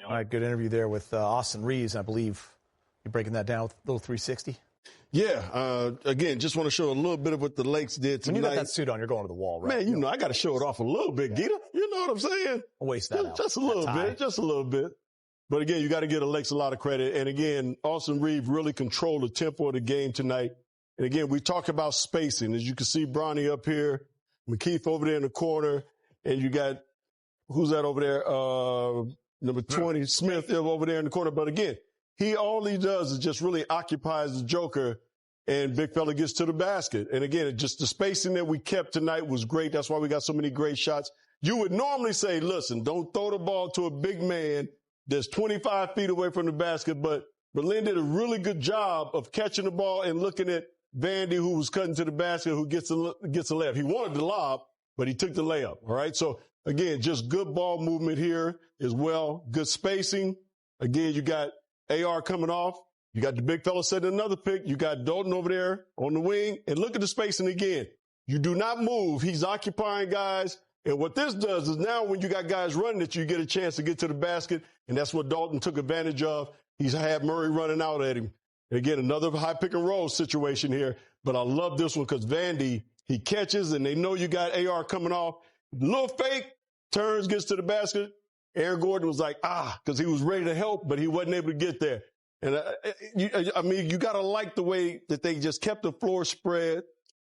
All right, good interview there with Austin Reeves. I believe you're breaking that down with a little 360. Yeah, again, just want to show a little bit of what the Lakes did tonight. When you got that suit on, you're going to the wall, right? Man, you know, I got to show it off a little bit, Gita. You know what I'm saying? I'll waste that out. Just a little bit, just a little bit. But again, you got to give the Lakes a lot of credit. And again, Austin Reeves really controlled the tempo of the game tonight. And again, we talk about spacing. As you can see, Bronny up here, McKeith over there in the corner, and you got, who's that over there? Number 20, Smith over there in the corner. But again, all he does is just really occupies the joker, and big fella gets to the basket. And again, just the spacing that we kept tonight was great. That's why we got so many great shots. You would normally say, listen, don't throw the ball to a big man that's 25 feet away from the basket. But Lynn did a really good job of catching the ball and looking at Vandy, who was cutting to the basket, who gets a layup. He wanted the lob, but he took the layup. All right. So again, just good ball movement here as well. Good spacing. Again, you got AR coming off. You got the big fella setting another pick. You got Dalton over there on the wing. And look at the spacing again. You do not move. He's occupying guys. And what this does is now when you got guys running it, you get a chance to get to the basket. And that's what Dalton took advantage of. He's had Murray running out at him. And again, another high pick and roll situation here. But I love this one because Vandy, he catches and they know you got AR coming off. Little fake, turns, gets to the basket. Aaron Gordon was like, because he was ready to help, but he wasn't able to get there. And you got to like the way that they just kept the floor spread.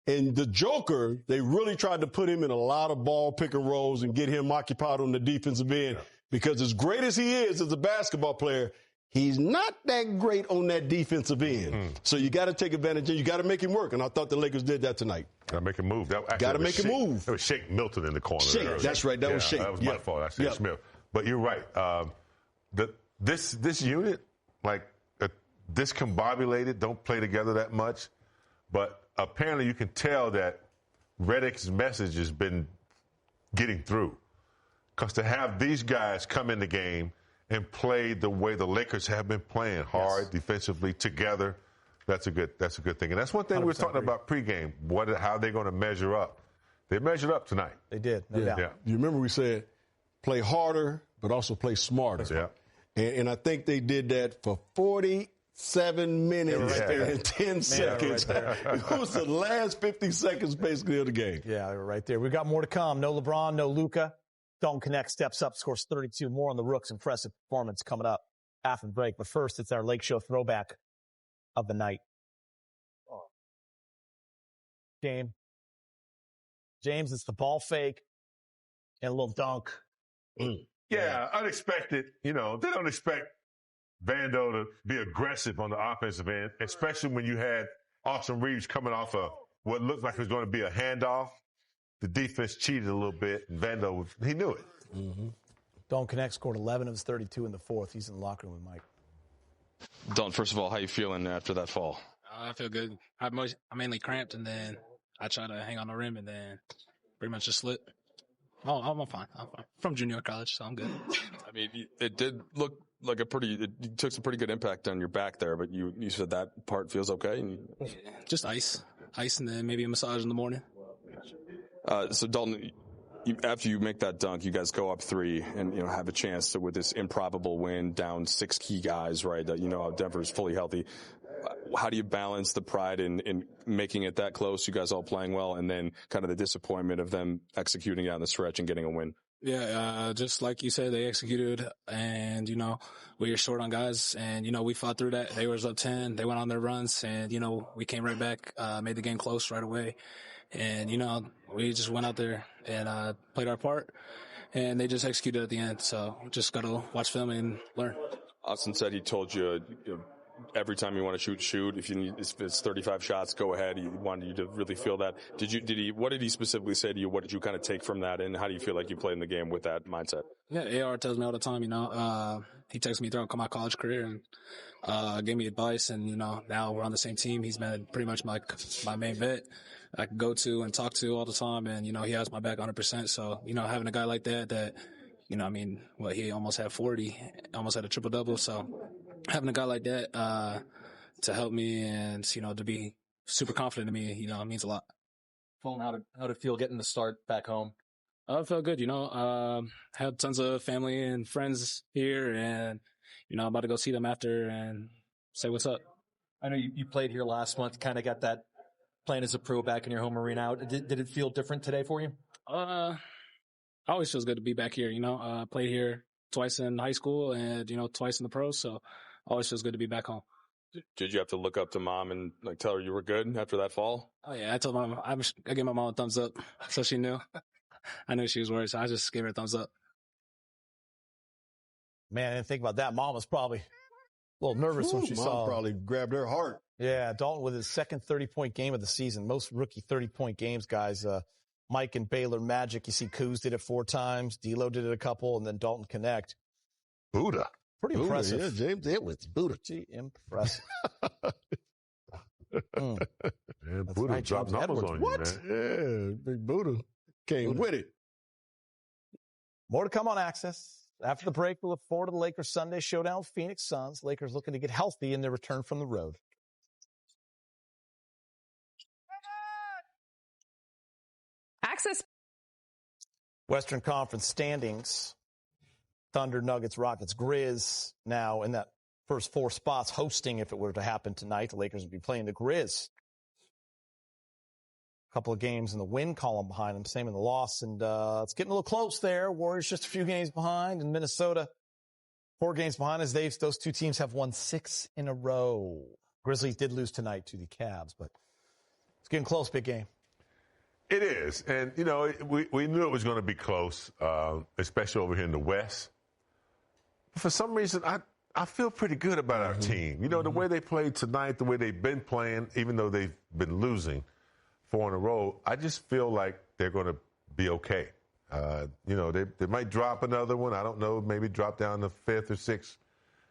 And the Joker, they really tried to put him in a lot of ball pick and rolls and get him occupied on the defensive end. Because as great as he is as a basketball player, he's not that great on that defensive end. So you got to take advantage and you got to make him work. And I thought the Lakers did that tonight. Got to make him move. Got to make him move. That was Shake Milton in the corner. Shake, that's right. That was Shake. That was my fault. I said Smith. But you're right. This unit, discombobulated, don't play together that much. But apparently you can tell that Redick's message has been getting through. Because to have these guys come in the game and play the way the Lakers have been playing, hard, defensively, together, that's a good thing. And that's one thing we were talking about pregame, how they're going to measure up. They measured up tonight. They did, no doubt. Yeah. You remember we said play harder, but also play smarter. Yeah. And I think they did that for 47 minutes and 10 seconds. It was the last 50 seconds, basically, of the game. Yeah, they were right there. We've got more to come. No LeBron, no Luka. Dalton Knecht steps up, scores 32. More on the Rook's impressive performance coming up after the break. But first, it's our Lake Show throwback of the night. James, it's the ball fake and a little dunk. Yeah, unexpected. You know, they don't expect Vando to be aggressive on the offensive end, especially when you had Austin Reeves coming off of what looked like it was going to be a handoff. The defense cheated a little bit, and Vando, he knew it. Dalton Knecht scored 11 of his 32 in the fourth. He's in the locker room with Mike. Dalton, first of all, how you feeling after that fall? I feel good. I mainly cramped, and then I tried to hang on the rim, and then pretty much just slipped. Oh, I'm fine. From junior college, so I'm good. I mean, it did look like you took some pretty good impact on your back there, but you said that part feels okay? Just ice, and then maybe a massage in the morning. So Dalton, after you make that dunk, you guys go up 3 and, have a chance to, with this improbable win, down 6 key guys, right? That, Denver's fully healthy. How do you balance the pride in making it that close, you guys all playing well, and then kind of the disappointment of them executing down the stretch and getting a win? Yeah, just like you said, they executed, and, we were short on guys, and, we fought through that. They was up 10. They went on their runs, and, we came right back, made the game close right away. And, we just went out there and played our part, and they just executed at the end. So just got to watch film and learn. Austin said he told you, every time you want to shoot. If it's 35 shots, go ahead. He wanted you to really feel that. What did he specifically say to you? What did you kind of take from that? And how do you feel like you played in the game with that mindset? Yeah, AR tells me all the time, he texts me throughout my college career and gave me advice. And, now we're on the same team. He's been pretty much my main vet I can go to and talk to all the time. And, he has my back 100%. So, having a guy like that, he almost had 40, almost had a triple-double. So having a guy like that to help me and, to be super confident in me, it means a lot. Phone, how did it feel getting the start back home? I felt good, had tons of family and friends here, and, I'm about to go see them after and say what's up. I know you played here last month, kind of got that playing as a pro back in your home arena out. Did it feel different today for you? Always feels good to be back here, played here twice in high school and, twice in the pros, so always feels good to be back home. Did you have to look up to mom and tell her you were good after that fall? Oh yeah, I told mom, I gave my mom a thumbs up, so she knew. I knew she was worried, so I just gave her a thumbs up. Man, I didn't think about that. Mom was probably a little nervous when she saw. Probably grabbed her heart. Yeah, Dalton with his second 30-point game of the season. Most rookie 30-point games, guys. Mike and Baylor Magic. You see Kuz did it 4 times. D'Lo did it a couple, and then Dalton Knecht. Buddha. Pretty impressive. Yeah, James Edwards. Buddha. Gee, impressive. Man, Buddha right, dropped James numbers Edwards. on What? you, man. Yeah, big Buddha came with it. More to come on Access. After the break, we'll look forward to the Lakers Sunday showdown with Phoenix Suns. Lakers looking to get healthy in their return from the road. Access. Western Conference standings. Thunder, Nuggets, Rockets, Grizz now in that first 4 spots hosting if it were to happen tonight. The Lakers would be playing the Grizz. A couple of games in the win column behind them, same in the loss. And it's getting a little close there. Warriors just a few games behind, and Minnesota 4 games behind as those 2 teams have won 6 in a row. Grizzlies did lose tonight to the Cavs, but it's getting close, big game. It is. And, we knew it was going to be close, especially over here in the West. But for some reason, I feel pretty good about our team. The way they played tonight, the way they've been playing, even though they've been losing 4 in a row, I just feel like they're going to be okay. They might drop another one. I don't know, maybe drop down to 5th or 6th.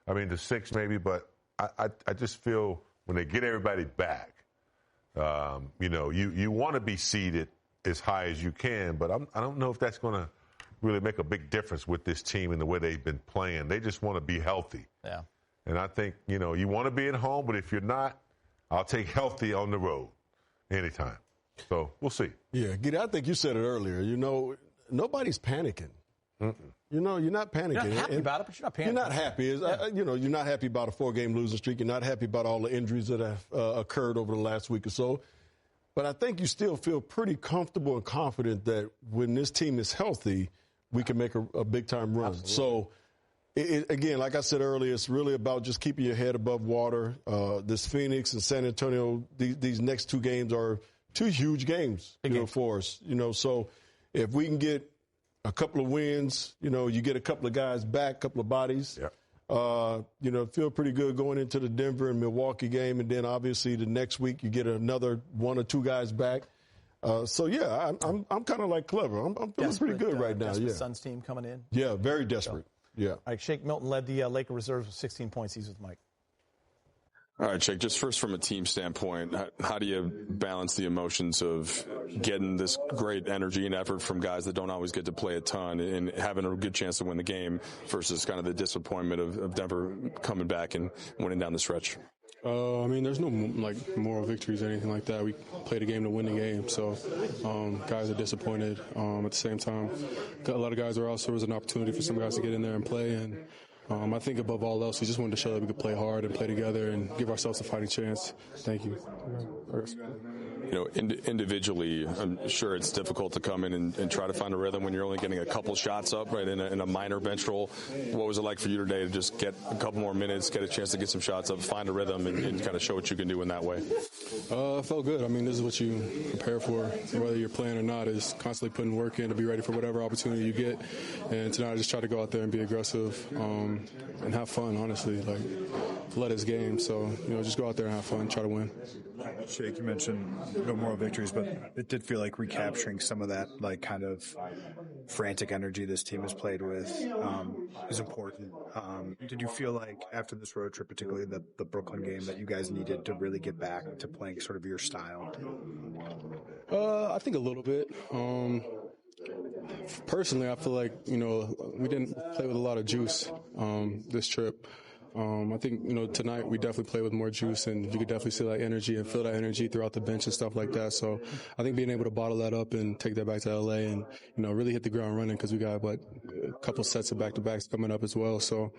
I mean, to 6th maybe, but I just feel when they get everybody back, you want to be seeded as high as you can, but I don't know if that's going to really make a big difference with this team and the way they've been playing. They just want to be healthy. Yeah. And I think, you want to be at home, but if you're not, I'll take healthy on the road anytime. So we'll see. Yeah, Giddy, I think you said it earlier. Nobody's panicking. You're not panicking. You're not happy about it, but you're not panicking. You're not happy. You're not happy about a 4-game losing streak. You're not happy about all the injuries that have occurred over the last week or so. But I think you still feel pretty comfortable and confident that when this team is healthy, we can make a big-time run. Absolutely. So, again, like I said earlier, it's really about just keeping your head above water. This Phoenix and San Antonio, these next 2 games are 2 huge games, for us. So if we can get a couple of wins, you get a couple of guys back, a couple of bodies. Yeah. Feel pretty good going into the Denver and Milwaukee game, and then obviously the next week you get another 1 or 2 guys back. I'm kind of like Clever. I'm feeling pretty good right now. Yeah. Suns team coming in. Yeah, very desperate. Yeah. All right, Shake Milton led the Laker reserves with 16 points. He's with Mike. All right, Jake, just first from a team standpoint, how do you balance the emotions of getting this great energy and effort from guys that don't always get to play a ton and having a good chance to win the game versus kind of the disappointment of Denver coming back and winning down the stretch? There's no moral victories or anything like that. We played a game to win the game, so guys are disappointed. At the same time, a lot of guys there was an opportunity for some guys to get in there and play, and I think above all else, we just wanted to show that we could play hard and play together and give ourselves a fighting chance. Thank you. Individually, I'm sure it's difficult to come in and try to find a rhythm when you're only getting a couple shots up, right, in a minor bench role. What was it like for you today to just get a couple more minutes, get a chance to get some shots up, find a rhythm, and kind of show what you can do in that way? It felt good. this is what you prepare for, whether you're playing or not, is constantly putting work in to be ready for whatever opportunity you get. And tonight I just try to go out there and be aggressive and have fun, honestly. Let us game. So, just go out there and have fun, try to win. Shake, you mentioned no moral victories, but it did feel like recapturing some of that, kind of frantic energy this team has played with is important. Did you feel like after this road trip, particularly the Brooklyn game, that you guys needed to really get back to playing sort of your style? I think a little bit. Personally, I feel like, we didn't play with a lot of juice this trip. I think, tonight we definitely play with more juice, and you could definitely see that energy and feel that energy throughout the bench and stuff like that. So I think being able to bottle that up and take that back to LA and, really hit the ground running, because we got, a couple sets of back-to-backs coming up as well. So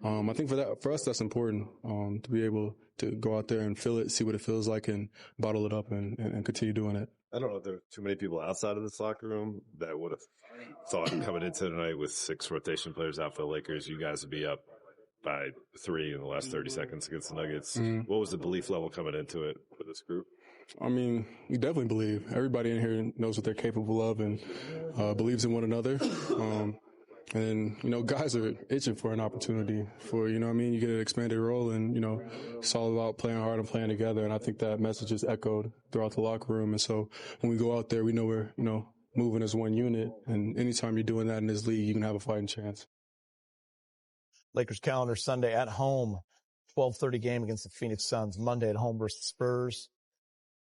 I think for us, that's important, to be able to go out there and feel it, see what it feels like, and bottle it up and continue doing it. I don't know if there are too many people outside of this locker room that would have thought coming into tonight with 6 rotation players out for the Lakers, you guys would be up by 3 in the last 30 seconds against the Nuggets. Mm-hmm. What was the belief level coming into it for this group? I mean, we definitely believe. Everybody in here knows what they're capable of and believes in one another. And, guys are itching for an opportunity for, you get an expanded role, and, it's all about playing hard and playing together. And I think that message is echoed throughout the locker room. And so when we go out there, we know we're, moving as one unit. And anytime you're doing that in this league, you can have a fighting chance. Lakers calendar Sunday at home, 12:30 game against the Phoenix Suns. Monday at home versus the Spurs.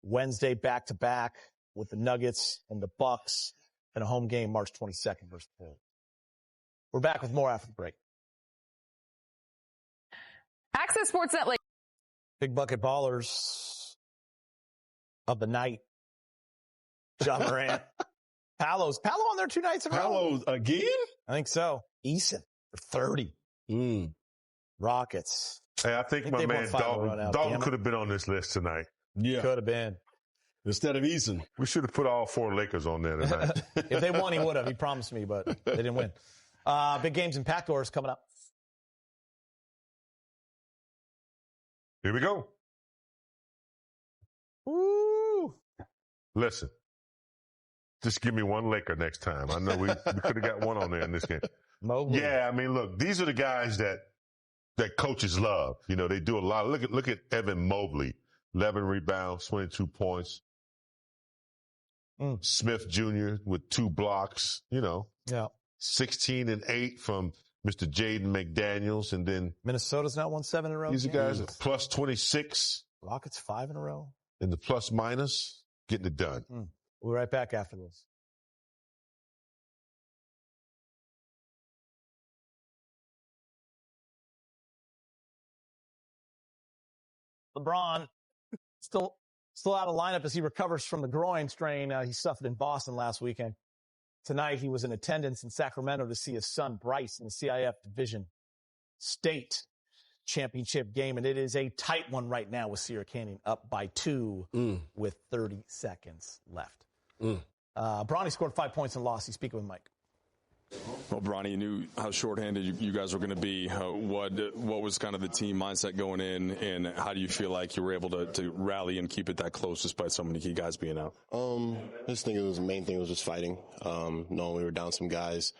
Wednesday back-to-back with the Nuggets and the Bucks. And a home game March 22nd versus the Bulls. We're back with more after the break. Access Sportsnet Lakers. Big bucket ballers of the night. John Morant. Palo on there 2 nights in a row. Palo again? I think so. Eason for 30. Rockets. Hey, I think my man Dalton could have been on this list tonight. Yeah. Could have been. Instead of Eason. We should have put all 4 Lakers on there tonight. If they won, he would have. He promised me, but they didn't win. Big games Impactors coming up. Here we go. Woo! Listen, just give me one Laker next time. I know we could have got one on there in this game. Mobley. Yeah, I mean, look, these are the guys that coaches love. They do a lot. Look at Evan Mobley, 11 rebounds, 22 points. Smith Jr. with 2 blocks. Yeah. 16 and 8 from Mr. Jaden McDaniels, and then Minnesota's not won 7 in a row. These are guys at plus 26. Rockets 5 in a row. In the plus minus, getting it done. We'll be right back after this. LeBron still out of lineup as he recovers from the groin strain he suffered in Boston last weekend. Tonight, he was in attendance in Sacramento to see his son, Bryce, in the CIF Division State Championship game. And it is a tight one right now with Sierra Canyon up by 2 with 30 seconds left. Bronny scored 5 points and lost. He's speaking with Mike. Well, Bronny, you knew how shorthanded you guys were going to be. What was kind of the team mindset going in, and how do you feel like you were able to rally and keep it that close despite so many key guys being out? I just think the main thing was just fighting. Knowing we were down some guys,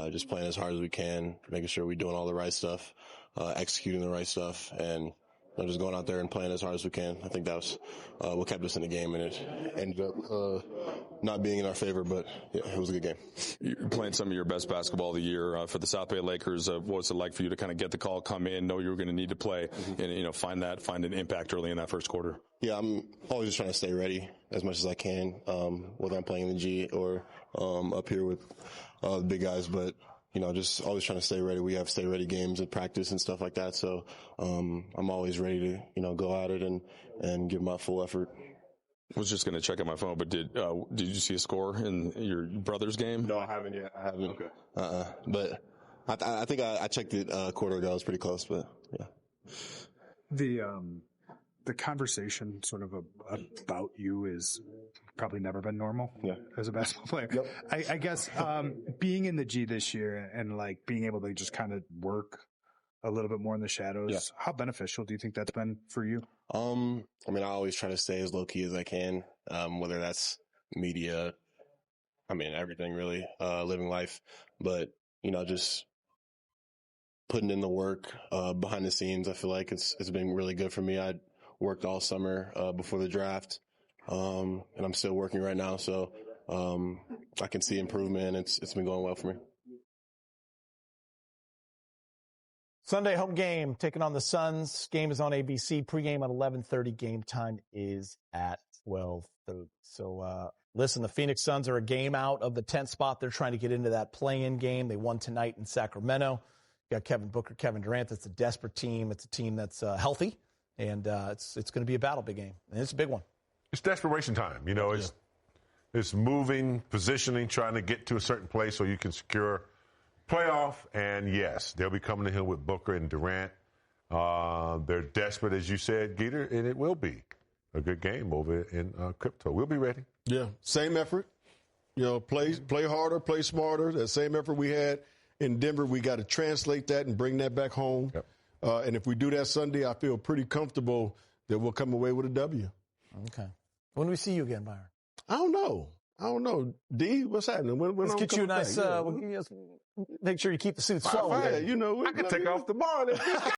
just playing as hard as we can, making sure we're doing all the right stuff, executing the right stuff, and just going out there and playing as hard as we can. I think that was what kept us in the game, and it ended up not being in our favor, but yeah, it was a good game. You're playing some of your best basketball of the year for the South Bay Lakers. What was it like for you to kind of get the call, come in, know you were going to need to play, and find an impact early in that first quarter? Yeah, I'm always just trying to stay ready as much as I can, whether I'm playing in the G or up here with the big guys, but just always trying to stay ready. We have stay ready games at practice and stuff like that. So, I'm always ready to, go at it and give my full effort. I was just going to check on my phone, but did you see a score in your brother's game? No, I haven't yet. I haven't. Okay. But I think I checked it a quarter ago. It was pretty close, but yeah. The conversation sort of about you is probably never been normal as a basketball player. Yep. I guess being in the G this year and being able to just kind of work a little bit more in the shadows, how beneficial do you think that's been for you? I always try to stay as low key as I can, whether that's media, everything really, living life, but just putting in the work behind the scenes. I feel like it's been really good for me. I worked all summer before the draft. And I'm still working right now, so I can see improvement. It's been going well for me. Sunday home game, taking on the Suns. Game is on ABC. Pregame at 11:30. Game time is at 12:30. So, listen, the Phoenix Suns are a game out of the 10th spot. They're trying to get into that play-in game. They won tonight in Sacramento. You got Kevin Booker, Kevin Durant. It's a desperate team. It's a team that's healthy, and it's going to be a battle, big game. And it's a big one. It's desperation time. You know, it's moving, positioning, trying to get to a certain place so you can secure playoff. And, yes, they'll be coming to him with Booker and Durant. They're desperate, as you said, Geeter, and it will be a good game over in crypto. We'll be ready. Yeah, same effort. You know, play harder, play smarter. That same effort we had in Denver, we got to translate that and bring that back home. Yep. And if we do that Sunday, I feel pretty comfortable that we'll come away with a W. Okay. When do we see you again, Byron? I don't know. D, what's happening? Let's get you a nice, make sure you keep the suits flowing. You know, I can take off tomorrow.